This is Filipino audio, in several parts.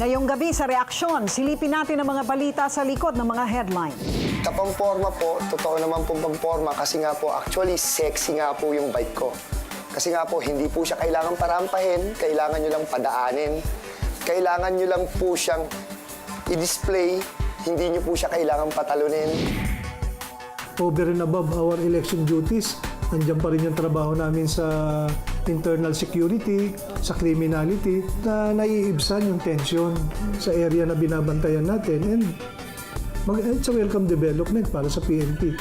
Ngayong gabi sa reaksyon, silipin natin ang mga balita sa likod ng mga headline. Sa pamporma po, totoo naman po pamporma kasi nga po actually sexy nga po yung bike ko. Kasi nga po hindi po siya kailangan parampahin, kailangan nyo lang padaanin. Kailangan nyo lang po siyang i-display, hindi nyo po siya kailangan patalunin. Over and above our election duties, nandiyan pa rin yung trabaho namin sa internal security, sa criminality, na naiibsan yung tension sa area na binabantayan natin. And it's a welcome development para sa PNP.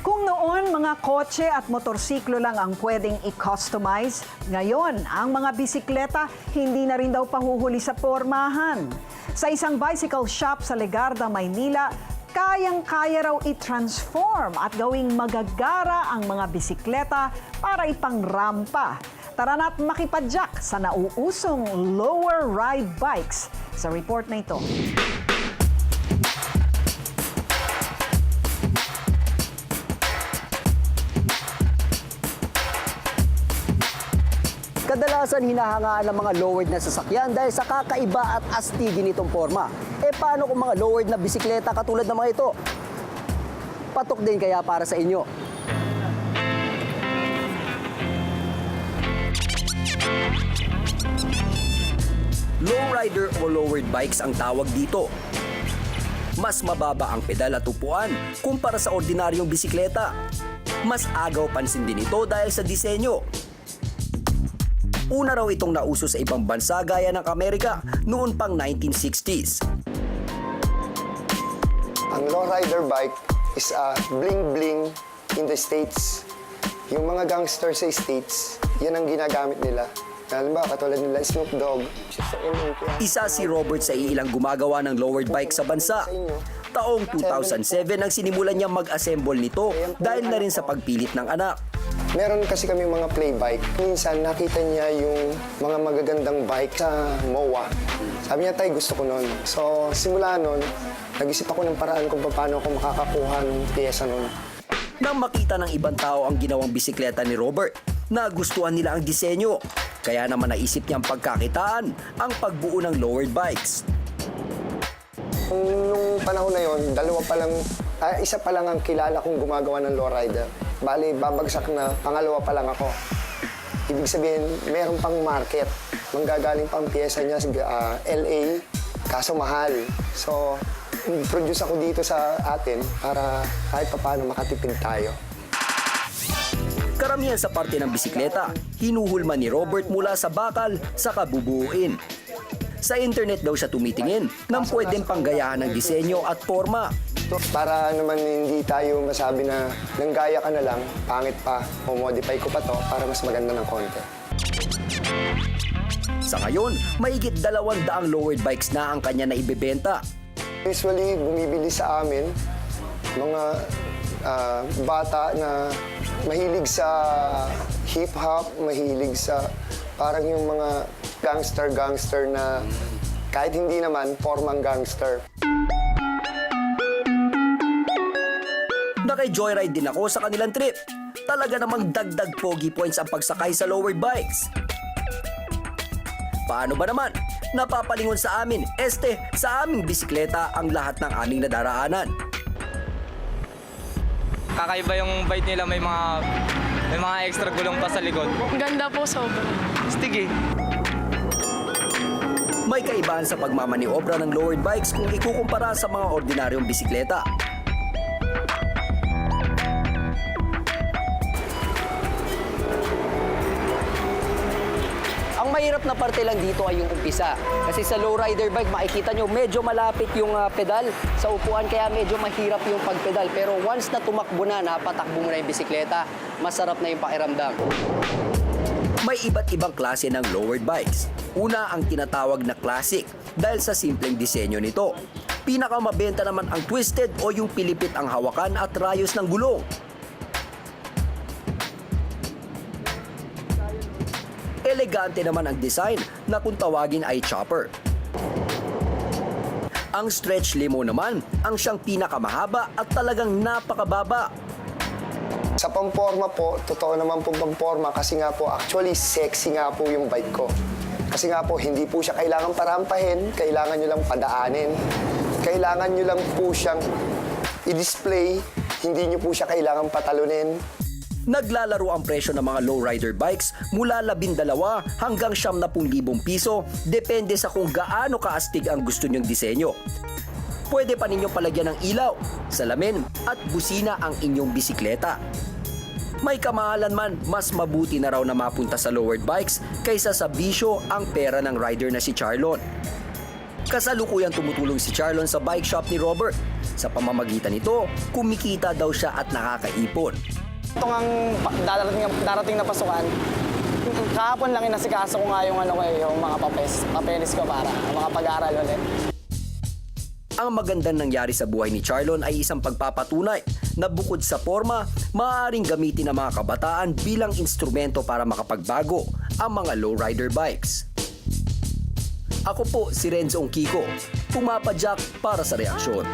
Kung noon mga kotse at motorsiklo lang ang pwedeng i-customize, ngayon ang mga bisikleta hindi na rin daw pahuhuli sa pormahan. Sa isang bicycle shop sa Legarda, Maynila, kayang-kaya raw i-transform at gawing magagara ang mga bisikleta para ipang-rampa. Tara na't makipadyak sa nauusong lower ride bikes sa report na ito. Kadalasan hinahangaan ng mga lowered na sasakyan dahil sa kakaiba at astigin nitong forma. Paano kung mga lowered na bisikleta katulad ng mga ito? Patok din kaya para sa inyo. Lowrider o lowered bikes ang tawag dito. Mas mababa ang pedal at upuan kumpara sa ordinaryong bisikleta. Mas agaw pansin din ito dahil sa disenyo. Una raw itong nauso sa ibang bansa gaya ng Amerika noon pang 1960s. Ang lowrider bike is a bling-bling in the States. Yung mga gangster sa States, yan ang ginagamit nila. Halimbawa, katulad nila Snoop Dogg. Isa si Robert sa ilang gumagawa ng lowered bike sa bansa. Taong 2007 ang sinimulan niya mag-assemble nito dahil na rin sa pagpilit ng anak. Meron kasi kami mga play bike. Minsan nakita niya yung mga magagandang bike sa MOA. Sabi niya, tay, gusto ko nun. So, simula nun, nag-isip ako ng paraan kung paano ako makakakuha ng piyesa nun. Nang makita ng ibang tao ang ginawang bisikleta ni Robert, nagustuhan nila ang disenyo. Kaya naman naisip niyang pagkakitaan ang pagbuo ng lowered bikes. Nung panahon na yon, isa pa lang ang kilala kong gumagawa ng lowrider. Bali, babagsak na, pangalawa pa lang ako. Ibig sabihin, meron pang market. Manggagaling pang piyesa niya sa LA, kaso mahal. So, produce ako dito sa atin para kahit paano makatipid tayo. Karamihan sa parte ng bisikleta, hinuhulman ni Robert mula sa bakal sa kabubuuin. Sa internet daw siya tumitingin nang pwedeng panggayahan ng disenyo at forma. Para naman hindi tayo masabi na nanggaya ka na lang, pangit pa, modify ko pa to para mas maganda ng konti. Sa ngayon, mahigit 200 lowered bikes na ang kanya na ibebenta. Usually, bumibili sa amin mga bata na mahilig sa hip-hop, mahilig sa parang yung mga gangster na kahit hindi naman, formang gangster. Nakay-joyride din ako sa kanilang trip. Talaga namang dagdag pogi points ang pagsakay sa lowered bikes. Paano ba naman? Napapalingon sa amin, sa aming bisikleta ang lahat ng aming nadaraanan. Kakaiba yung bike nila, may mga extra gulong pa sa likod. Ganda po, sobra. Astig eh. May kaibahan sa pagmamaniobra ng lowered bikes kung ikukumpara sa mga ordinaryong bisikleta. Ang mahirap na parte lang dito ay yung umpisa. Kasi sa lowrider bike, makikita nyo, medyo malapit yung pedal sa upuan, kaya medyo mahirap yung pagpedal. Pero once na tumakbo na, napatakbo mo na yung bisikleta, masarap na yung pakiramdam. May iba't ibang klase ng lowered bikes. Una ang tinatawag na classic dahil sa simpleng disenyo nito. Pinakamabenta naman ang twisted o yung pilipit ang hawakan at rayos ng gulong. Elegante naman ang design na kung tawagin ay chopper. Ang stretch limo naman ang siyang pinakamahaba at talagang napakababa. Sa pamporma po, totoo naman po pamporma kasi nga po actually sexy nga po yung bike ko. Kasi nga po hindi po siya kailangan parampahin, kailangan nyo lang padaanin. Kailangan nyo lang po siyang i-display, hindi nyo po siya kailangan patalunin. Naglalaro ang presyo ng mga lowrider bikes mula 12 hanggang 70,000 piso, depende sa kung gaano kaastig ang gusto nyong disenyo. Pwede pa ninyong palagyan ng ilaw, salamin at busina ang inyong bisikleta. May kamahalan man, mas mabuti na raw na mapunta sa lowered bikes kaysa sa bisyo ang pera ng rider na si Charlon. Kasalukuyang tumutulong si Charlon sa bike shop ni Robert. Sa pamamagitan nito, kumikita daw siya at nakakaipon. Ito ang darating na pasukan. Kahapon lang inasikaso ko nga yung, yung mga papeles ko para mga pag-aaral ulit. Ang magandang nangyari sa buhay ni Charlon ay isang pagpapatunay na bukod sa forma, maaaring gamitin ng mga kabataan bilang instrumento para makapagbago ang mga lowrider bikes. Ako po si Renzo Kiko, pumapadyak para sa reaksyon.